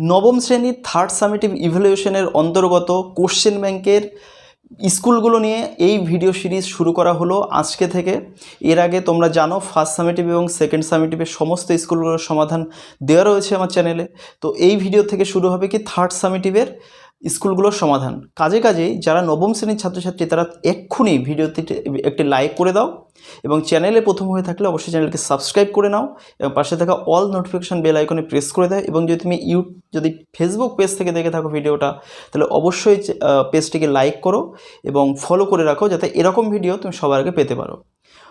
নবম শ্রেণীর third summative ইভ্যালুয়েশনের অন্তর্গত কোশ্চেন ব্যাংকের স্কুলগুলো নিয়ে এই ভিডিও সিরিজ শুরু করা হলো আজকে থেকে। এর আগে তোমরা জানো ফার্স্ট সামেটিভ এবং সেকেন্ড সামেটিভের সমস্ত স্কুলগুলোর সমাধান দেওয়া রয়েছে আমার চ্যানেলে। তো এই ভিডিও থেকে শুরু হবে কি থার্ড সামেটিভের স্কুলগুলোর সমাধান। কাজেই যারা নবম শ্রেণীর ছাত্রছাত্রী তারা এক্ষুনি ভিডিওতে একটি লাইক করে দাও এবং চ্যানেলে প্রথম হয়ে থাকলে অবশ্যই চ্যানেলকে সাবস্ক্রাইব করে নাও এবং পাশে থাকা অল নোটিফিকেশান বেল আইকনে প্রেস করে দাও। এবং যদি তুমি যদি ফেসবুক পেজ থেকে দেখে থাকো ভিডিওটা, তাহলে অবশ্যই পেজটিকে লাইক করো এবং ফলো করে রাখো যাতে এরকম ভিডিও তুমি সবার আগে পেতে পারো।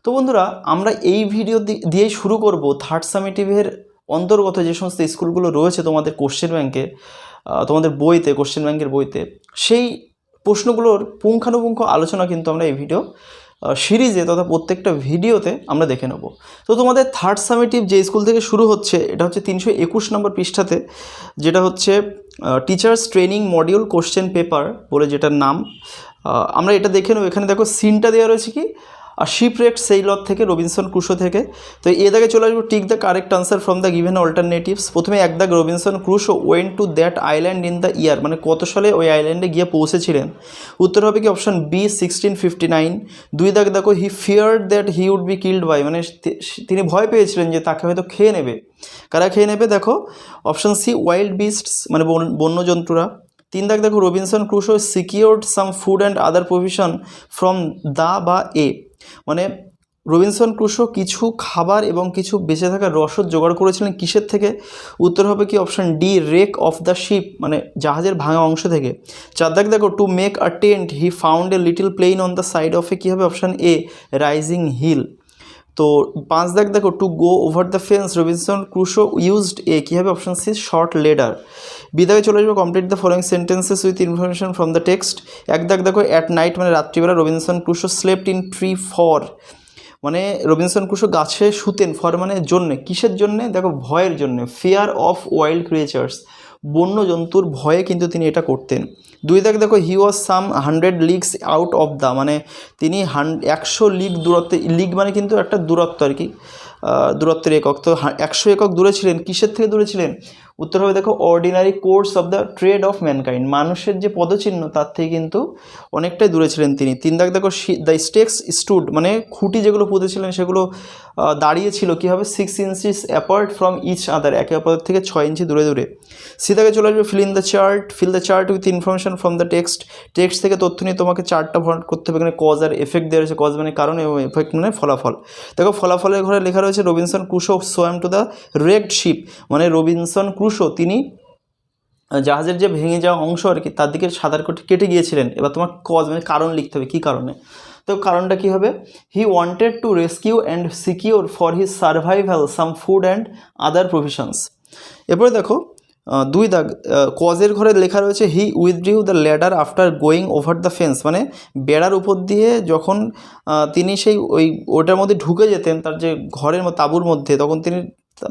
তো বন্ধুরা, আমরা এই ভিডিও দিয়েই শুরু করব থার্ড সামেটিভের অন্তর্গত যে সমস্ত স্কুলগুলো রয়েছে তোমাদের কোশ্চেন ব্যাংকে, তোমাদের বইতে, কোশ্চেন ব্যাংকের বইতে, সেই প্রশ্নগুলোর পুঙ্খানুপুঙ্খ আলোচনা কিন্তু আমরা এই ভিডিও সিরিজে তথা প্রত্যেকটা ভিডিওতে আমরা দেখে নেব। তো তোমাদের থার্ড সামেটিভ যে স্কুল থেকে শুরু হচ্ছে এটা হচ্ছে 321 নম্বর পৃষ্ঠাতে, যেটা হচ্ছে teachers training module question paper বলে যেটার নাম। আমরা এটা দেখে নেব। এখানে দেখো সিনটা দেওয়া রয়েছে কি শিপরেক্ট সেইলর থেকে, রবিনসন ক্রুশো থেকে। তো এ দাগে চলে আসবো tick the correct answer from the given alternatives. প্রথমে এক দাগ Robinson Crusoe went to that island in the year, মানে কত সালে ওই আইল্যান্ডে গিয়ে পৌঁছেছিলেন। উত্তর হবে কি অপশন বি 1659। দুই দাগ দেখো he feared that he would be killed by, মানে তিনি ভয় পেয়েছিলেন যে তাকে হয়তো খেয়ে নেবে। কারা খেয়ে নেবে? দেখো অপশন সি ওয়াইল্ড বিস্টস, মানে বন্যজন্তুরা। তিন দাগ দেখো Robinson Crusoe secured some food and other provision from the বা এ, মানে রবিনসন ক্রুশো কিছু খাবার এবং কিছু বেঁচে থাকা রসদ জোগাড় করেছিলেন কিসের থেকে? উত্তর হবে কি option D wreck of the ship, মানে জাহাজের ভাঙা অংশ থেকে। চার দাগ দেখো to make a tent he found a little plain on the side of a, কী হবে? Option A rising hill. তো পাঁচ দাগ দেখো to go over the fence Robinson Crusoe used a, কী হবে? Option C short ladder. বিদায় চলে আসবে complete the following sentences with information from the text. এক দাগ দেখো অ্যাট নাইট, মানে রাত্রিবেলা Robinson Crusoe slept in tree for, মানে রবিনসন ক্রুশো গাছে শুতেন। ফর মানে জন্যে, কিসের জন্যে? দেখো ভয়ের জন্যে, ফিয়ার অফ ওয়াইল্ড ক্রিয়েচার্স, বন্য জন্তুর ভয়ে কিন্তু তিনি এটা করতেন। দুই দাগ দেখো হি ওয়াজ সাম 100 লিগস আউট অফ দ্য, মানে তিনি 100 লিগ দূরত্বে, লিগ মানে কিন্তু একটা দূরত্ব আর কি, দূরত্বের একক। তো 100 একক দূরে ছিলেন। কিসের থেকে দূরে ছিলেন? উত্তর হবে দেখো ordinary course of the trade of mankind, মানুষের যে পদচিহ্ন তার থেকে কিন্তু অনেকটাই দূরে ছিলেন তিনি। তিন দাগ দেখো দ্য স্টেক্স স্টুড, মানে খুঁটি যেগুলো পুঁতেছিলেন সেগুলো দাঁড়িয়েছিল কী হবে? 6 inches apart from each other, একে অপরের থেকে 6 ইঞ্চি দূরে দূরে। সিদাকে চলে আসবে fill the chart with information from the text থেকে তথ্য নিয়ে তোমাকে চার্টটা ভরাট করতে হবে। এখানে কজ আর এফেক্ট দেওয়া রয়েছে, কজ মানে কারণ এবং এফেক্ট মানে ফলাফল। দেখো ফলাফলের ঘরে লেখা রয়েছে Robinson Crusoe swam to the wrecked ship, মানে রবিনসন ক্রুশো তিনি জাহাজের যে ভেঙে যাওয়া অংশ আর কি তার দিকে সাঁতার কেটে গিয়েছিলেন। এবার তোমার কজ মানে কারণ লিখতে হবে, কী কারণে। তো কারণটা কী হবে? He wanted to rescue and secure for his survival some food and other provisions. এরপরে দেখো দুই দাগ কজের ঘরে লেখা রয়েছে he withdrew the ladder after going over the fence, মানে বেড়ার উপর দিয়ে যখন তিনি সেই ওটার মধ্যে ঢুকে যেতেন তার যে ঘরের তাঁবুর মধ্যে, তখন তিনি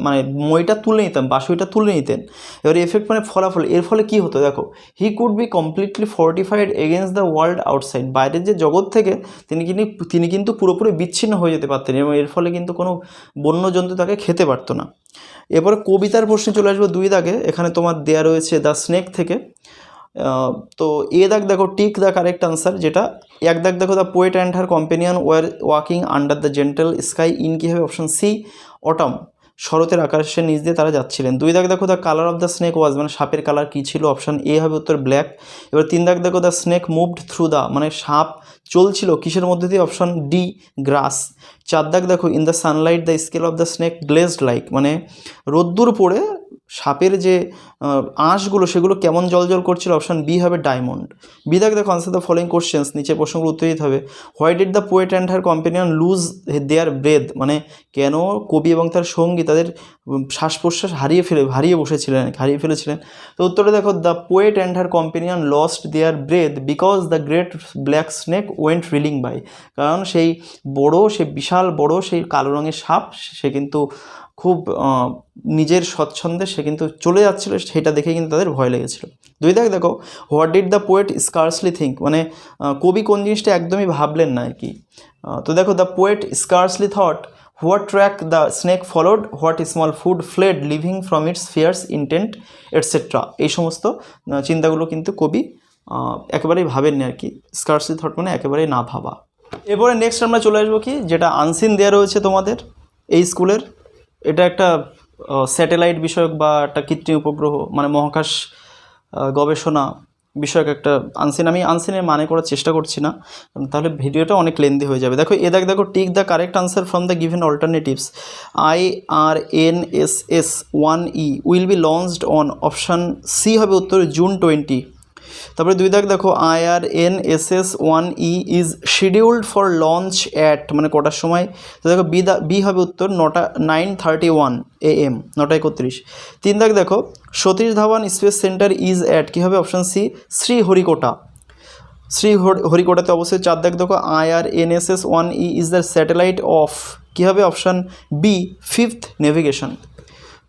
মানে মইটা তুলে নিতেন, বাসুইটা তুলে নিতেন। এবার এফেক্ট মানে ফলাফল। এর ফলে কী হতো? দেখো he could be completely fortified against the world outside, বাইরের যে জগৎ থেকে তিনি কিন্তু পুরোপুরি বিচ্ছিন্ন হয়ে যেতে পারতেন এবং এর ফলে কিন্তু কোনো বন্যজন্তু তাকে খেতে পারতো না। এরপরে কবিতার প্রশ্নে চলে আসবো দুই দাগে। এখানে তোমার দেয়া রয়েছে দ্য স্নেক থেকে। তো এ দাগ দেখো টিক দ্য কারেক্ট আনসার, যেটা এক দাগ দেখো the poet and her companion were walking under the gentle sky in, কী হবে? অপশন সি অটম, শরতের আকাশের নিচ দিয়ে তারা যাচ্ছিলেন। দুই দাগ দেখো the colour of the snake was, মানে সাপের কালার কী ছিল? অপশন এ হবে উত্তর ব্ল্যাক। এবার তিন দাগ দেখো the snake moved through the, মানে সাপ চলছিল কিসের মধ্যে দিয়ে? অপশন ডি গ্রাস। চার দাগ দেখো in the Sunlight the scale of the snake glazed like, মানে রোদ্দুর পড়ে সাপের যে আঁশগুলো সেগুলো কেমন জল করছিল? অপশন বি হবে ডায়মন্ড। বি দাগ দেখো আনসার দ্য ফলোয়িং কোশ্চেন্স, নিচে প্রশ্নগুলো উত্তর দিতে হবে। Why did the poet and her companion lose their breath, মানে কেন কবি এবং তার সঙ্গী তাদের শ্বাস প্রশ্বাস হারিয়ে ফেলেছিলেন। তো উত্তরে দেখো the poet and her companion lost their breath because the great black snake went reeling by, কারণ সেই বিশাল বড় সেই কালো রঙের সাপ সে কিন্তু খুব নিজের স্বচ্ছন্দে সে কিন্তু চলে যাচ্ছিল, সেটা দেখে কিন্তু তাদের ভয় লেগেছিল। দুই দাগ দেখো what did the poet scarcely think, মানে কবি কোন জিনিসটা একদমই ভাবলেন না আর কি। তো দেখো the poet scarcely thought what track the snake followed, what small food fled living from its fierce intent etcetera. এই সমস্ত চিন্তাগুলো কিন্তু কবি একেবারেই ভাবেননি আর কি। স্কার্সি থট মানে একেবারেই না ভাবা। এরপরে নেক্সট আমরা চলে আসবো কি, যেটা আনসিন দেওয়া রয়েছে তোমাদের এই স্কুলের। এটা একটা স্যাটেলাইট বিষয়ক বা একটা কৃত্রিম উপগ্রহ মানে মহাকাশ গবেষণা বিষয়ক একটা আনসিন। আমি আনসিনের মানে করার চেষ্টা করছি না, তাহলে ভিডিওটা অনেক লেন্দি হয়ে যাবে। দেখো দেখো tick the correct answer from the given alternatives. IRNSS-1E will be launched on, option C হবে উত্তর June 20। তারপরে 2 দেখো IRNSS-1E is scheduled for launch at, মানে কটার সময়। তো দেখো বি হবে উত্তর 9:31 AM, 9:31। 3 দেখো Satish Dhawan space centre is at, কী হবে অপশান সি শ্রীহরিকোটা। শ্রীহরিকোটাতে অবশ্যই। 4 দেখো IRNSS-1E is the satellite of, কী হবে অপশান বি 5th নেভিগেশন।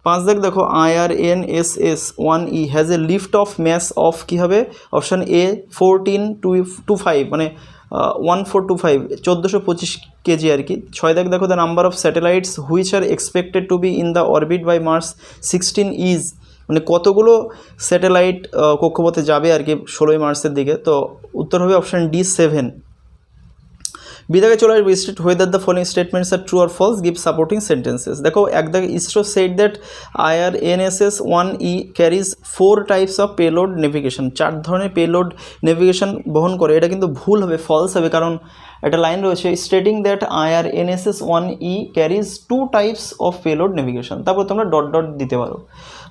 5 দেখো IRNSS-1E has a lift off mass of, কী হবে অপশান এ 1425, মানে 1425 1425 কেজি আর কি। 6 দেখো the number of satellites which are expected to be in the orbit by March 16 is, মানে কতগুলো স্যাটেলাইট কক্ষপথে যাবে আর কি 16 মার্চের দিকে। তো উত্তর হবে অপশান ডি 7। বিদাকে চলে আসবে state whether the following statements are true or false, give supporting sentences. দেখো ISRO said that IRNSS-1E carries 4 types of payload navigation, 4 ধরনের পেলোড নেভিগেশন বহন করে। এটা কিন্তু ভুল হবে, ফলস হবে, কারণ একটা লাইন রয়েছে stating that IRNSS-1E carries 2 types of payload navigation, তারপর তোমরা ডট ডট দিতে পারো,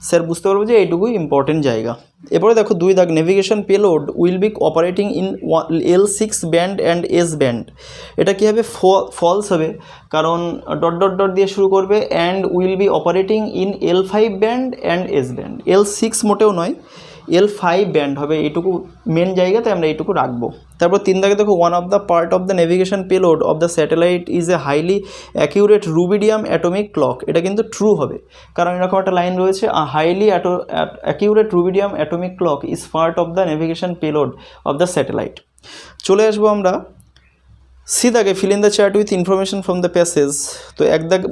স্যার বুঝতে পারবো যে এইটুকুই ইম্পর্টেন্ট জায়গা। এরপরে দেখো 2 navigation payload will be operating in L6 band and S band. এটা কী হবে, ফলস হবে, কারণ ডট ডট ডট দিয়ে শুরু করবে, and will be operating in L5 band and S band. L6 মোটেও নয়, L5 ব্যান্ড হবে, এইটুকু মেন জায়গাতে আমরা এইটুকু রাখবো। তারপর 3 দেখো one of the part of the navigation payload of the satellite is a highly accurate rubidium atomic clock. এটা কিন্তু ট্রু হবে, কারণ এরকম একটা লাইন রয়েছে highly accurate rubidium atomic clock is part of the navigation payload of the satellite. চলে আসবো আমরা সিদাকে fill in the chart with information from the passage. তো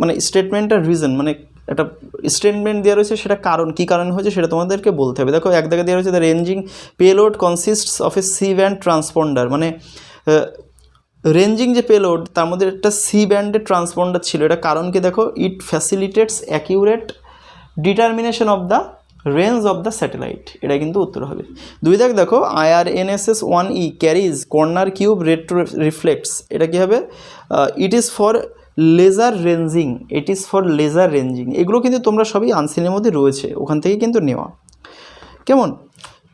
মানে স্টেটমেন্ট আর রিজন, মানে একটা স্টেটমেন্ট দেওয়া রয়েছে, সেটা কারণ কী কারণ হয়েছে সেটা তোমাদেরকে বলতে হবে। দেখো দেওয়া রয়েছে the ranging payload consists of a C band transponder, মানে রেঞ্জিং যে পেলোড তার মধ্যে একটা সি ব্যান্ডের ট্রান্সপন্ডার ছিল। এটা কারণ কি, দেখো it facilitates accurate determination of the range of the satellite. এটা কিন্তু উত্তর হবে। 2 দেখো IRNSS-1E carries corner cube retro reflects. এটা কী হবে, it is for laser ranging, it is for laser ranging. এগুলো কিন্তু তোমরা সবই আনসিনের মধ্যে রয়েছে, ওখান থেকে কিন্তু নেওয়া। কেমন,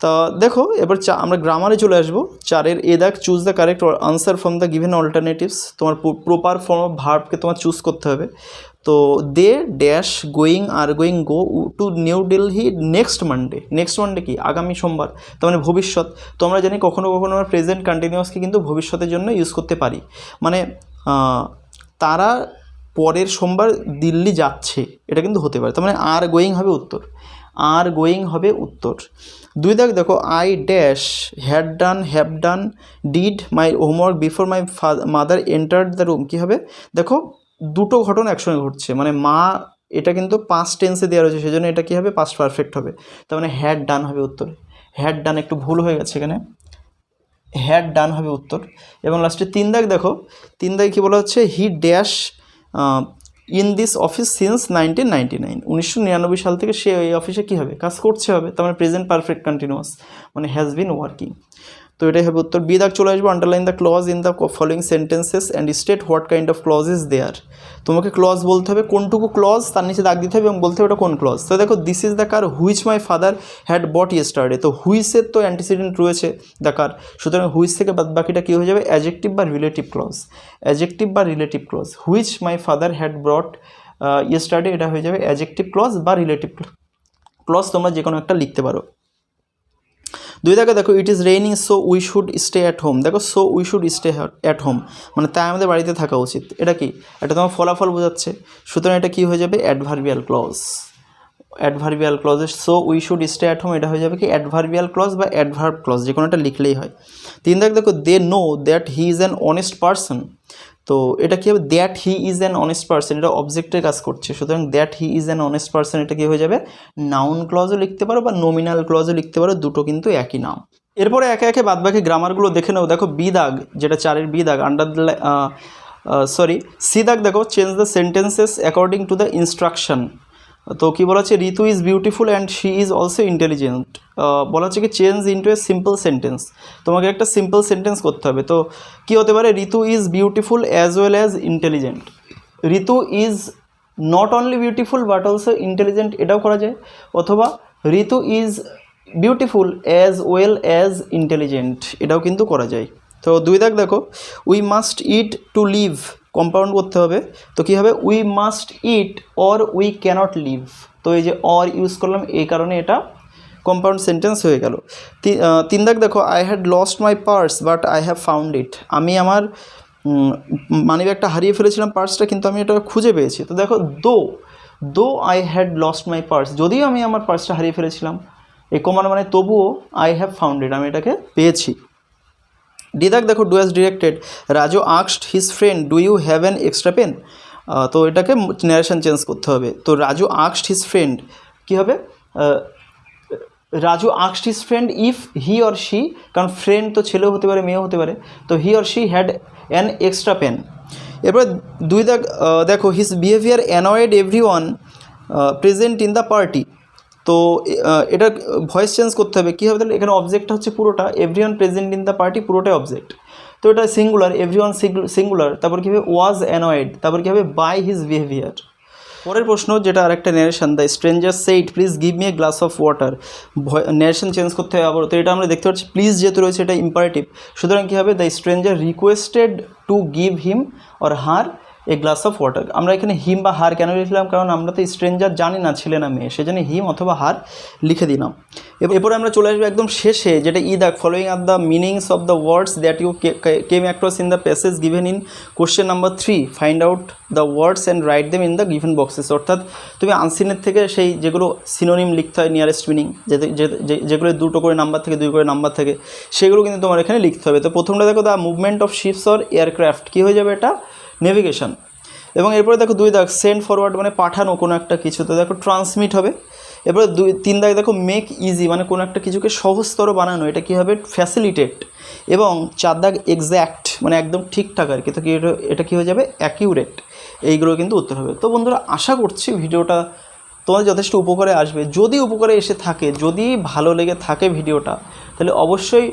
তা দেখো এবার আমরা গ্রামারে চলে আসবো। 4 choose the correct answer from the given alternatives. তোমার প্রপার ফর্ম অফ ভার্বকে তোমার চুজ করতে হবে। তো they dash going are going go to New Delhi next Monday. Next Monday কি, আগামী সোমবার, তার মানে ভবিষ্যৎ। তো আমরা জানি কখনো কখনো আমরা প্রেজেন্ট কন্টিনিউয়াসকে কিন্তু ভবিষ্যতের জন্য ইউজ করতে পারি, মানে তারা পরের সোমবার দিল্লি যাচ্ছে, এটা কিন্তু হতে পারে। তার মানে আর গোয়িং হবে উত্তর, আর গোয়িং হবে উত্তর। 2 দেখো I dash have done did my homework before my mother entered the room. কী হবে, দেখো দুটো ঘটনা একসঙ্গে ঘটছে, মানে মা, এটা কিন্তু পাস্ট টেন্সে দেওয়া রয়েছে, সেজন্য এটা কী হবে, পাস্ট পারফেক্ট হবে। তার মানে হ্যাড ডান হবে উত্তর। হ্যাড ডান একটু ভুল হয়ে গেছে এখানে, হ্যাড ডান হবে উত্তর। এবং লাস্টে 3 দেখো 3 কী বলা হচ্ছে, he dash in this office since 1999। 1999 সাল থেকে সে এই অফিসে কী হবে, কাজ করছে হবে। তার মানে প্রেজেন্ট পারফেক্ট কন্টিনিউয়াস, মানে হ্যাজ বিন ওয়ার্কিং। তো এটাই হবে উত্তর। বি চলে আসবো underline the clause in the following sentences and state what kind of clause is there. তোমাকে ক্লজ বলতে হবে, কোনটুকু ক্লজ তার নিচে দাগ দিতে হবে এবং বলতে হবে ওটা কোন ক্লজ। তো দেখো this is the car which my father had bought yesterday. তো হুইচের তো অ্যান্টিসিডেন্ট রয়েছে দ্য কার, সুতরাং হুইচ থেকে বাকিটা কী হয়ে যাবে, অ্যাডজেক্টিভ বা রিলেটিভ ক্লজ। অ্যাডজেক্টিভ বা relative clause, which my father had brought yesterday, এটা হয়ে যাবে অ্যাডজেক্টিভ ক্লজ বা রিলেটিভ ক্লজ, তোমরা যে কোনো একটা লিখতে পারো। 2 দেখো it is raining so we should stay at home. দেখো so we should stay at home, মানে তাই আমাদের বাড়িতে থাকা উচিত। এটা কি, এটা তোমার ফলাফল বোঝাচ্ছে, সুতরাং এটা কি হয়ে যাবে, অ্যাডভার্বিয়াল ক্লজ। অ্যাডভার্বিয়াল ক্লজে so we should stay at home, এটা হয়ে যাবে কি অ্যাডভার্বিয়াল ক্লজ বা অ্যাডভার্ব ক্লজ, যে কোনো একটা লিখলেই হয়। 3 দেখো they know that he is an honest person. তো এটা কী হবে, that he is an honest person, এটা অবজেক্টের কাজ করছে, সুতরাং that he is an honest person এটা কী হয়ে যাবে, নাউন ক্লজও লিখতে পারো বা নমিনাল ক্লজও লিখতে পারো, দুটো কিন্তু একই নাম। এরপরে একে একে বাদবাকি গ্রামারগুলো দেখে নাও। দেখো বি দাগ, যেটা 4-এর বি দাগ, সি দাগ দেখো, change the sentences according to the instruction. তো কী বলা হচ্ছে, Ritu is beautiful and she is also intelligent. বলা হচ্ছে কি change into a simple sentence, তোমাকে একটা সিম্পল সেন্টেন্স করতে হবে। তো কী হতে পারে, Ritu is beautiful as well as intelligent. Ritu is not only beautiful but also intelligent, এটাও করা যায়। অথবা Ritu is beautiful as well as intelligent, এটাও কিন্তু করা যায়। তো 2 দাগ দেখো, we must eat to live, compound করতে হবে। তো কী হবে, we must eat or we cannot live. তো এই যে অর ইউজ করলাম, এই কারণে এটা কম্পাউন্ড সেন্টেন্স হয়ে গেল। 3 দাগ দেখো, I had lost my purse but I have found it. আমি আমার মানিব্যাগটা হারিয়ে ফেলেছিলাম, পার্সটা, কিন্তু আমি এটা খুঁজে পেয়েছি। তো দেখো though I had lost my purse, যদিও আমি আমার পার্সটা হারিয়ে ফেলেছিলাম, এই কমার মানে তবুও আই হ্যাভ ফাউন্ড ইট, আমি এটাকে পেয়েছি। ডি দাগ দেখো, do as directed, Raju asked his friend do you have an extra pen. তো এটাকে ন্যারেশন চেঞ্জ করতে হবে। তো রাজু আস্কড হিজ ফ্রেন্ড কী হবে, Raju asked his friend if he or she, কারণ ফ্রেন্ড তো ছেলেও হতে পারে মেয়েও হতে পারে, তো he or she had an extra pen. এরপরে 2 দাগ দেখো, his behaviour annoyed everyone present in the party. তো এটা ভয়েস চেঞ্জ করতে হবে। কী হবে তাহলে, এখানে অবজেক্টটা হচ্ছে পুরোটা, everyone present in the party পুরোটাই অবজেক্ট। তো এটা সিঙ্গুলার, এভরিওয়ান সিঙ্গুলার, তারপর কী হবে ওয়াজ অ্যানয়েড, তারপর কী হবে বাই হিজ বিহেভিয়ার। পরের প্রশ্ন, যেটা আরেকটা narration, the stranger said please give me a glass of water. Narration change করতে হবে আবার। তো এটা আমরা দেখতে পাচ্ছি প্লিজ যেহেতু রয়েছে এটা ইম্পারেটিভ, সুতরাং কী হবে, the stranger requested to give him or her a glass of water. আমরা এখানে হিম বা হার কেন লিখলাম, কারণ আমরা তো স্ট্রেঞ্জার জানি না ছেলে না মেয়ে, সেজন্য হিম অথবা হার লিখে দিলাম। এরপরে আমরা চলে আসবো একদম শেষে, যেটা ই দাগ, following are the meanings of the words that you came across in the passage given in question number 3, find out the words and write them in the given boxes. অর্থাৎ তুমি আনসিনের থেকে সেই যেগুলো সিনোনিম লিখতে হয়, nearest meaning, যেগুলো 2 করে number থেকে 2 করে নাম্বার থেকে, সেগুলো কিন্তু তোমার এখানে লিখতে হবে। তো প্রথমটা দেখো, the movement of ships or aircraft, কী হয়ে যাবে এটা, নেভিগেশন। এবং এরপরে দেখো 2 দাগ, সেন্ড ফরওয়ার্ড মানে পাঠানো কোনো একটা কিছু, তো দেখো ট্রান্সমিট হবে। এরপরে 3 দাগ দেখো, মেক ইজি মানে কোনো একটা কিছুকে সহজতর বানানো, এটা কী হবে, ফ্যাসিলিটেট। এবং 4 দাগ, এক্স্যাক্ট মানে একদম ঠিকঠাক আর কি, তো কি এটা কী হয়ে যাবে, অ্যাকিউরেট। এইগুলো কিন্তু উত্তর হবে। তো বন্ধুরা, আশা করছি ভিডিওটা তোমাদের যথেষ্ট উপকারে আসবে। যদি উপকারে এসে থাকে, যদি ভালো লেগে থাকে ভিডিওটা, তাহলে অবশ্যই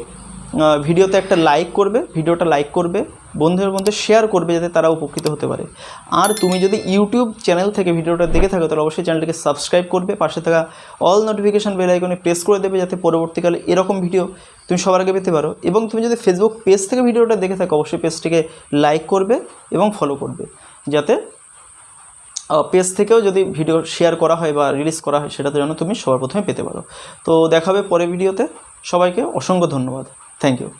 ভিডিওতে একটা লাইক করবে, ভিডিওটা লাইক করবে, বন্ধুদের মধ্যে শেয়ার করবে যাতে তারা উপকৃত হতে পারে। আর তুমি যদি ইউটিউব চ্যানেল থেকে ভিডিওটা দেখে থাকো, তাহলে অবশ্যই চ্যানেলটিকে সাবস্ক্রাইব করবে, পাশে থাকা অল নোটিফিকেশান বেল আইকনে প্রেস করে দেবে, যাতে পরবর্তীকালে এরকম ভিডিও তুমি সবার আগে পেতে পারো। এবং তুমি যদি ফেসবুক পেজ থেকে ভিডিওটা দেখে থাকো, অবশ্যই পেজটিকে লাইক করবে এবং ফলো করবে, যাতে পেজ থেকেও যদি ভিডিও শেয়ার করা হয় বা রিলিজ করা হয়, সেটা তো যেন তুমি সবার প্রথমে পেতে পারো। তো দেখা হবে পরের ভিডিওতে। সবাইকে অসংখ্য ধন্যবাদ। Thank you.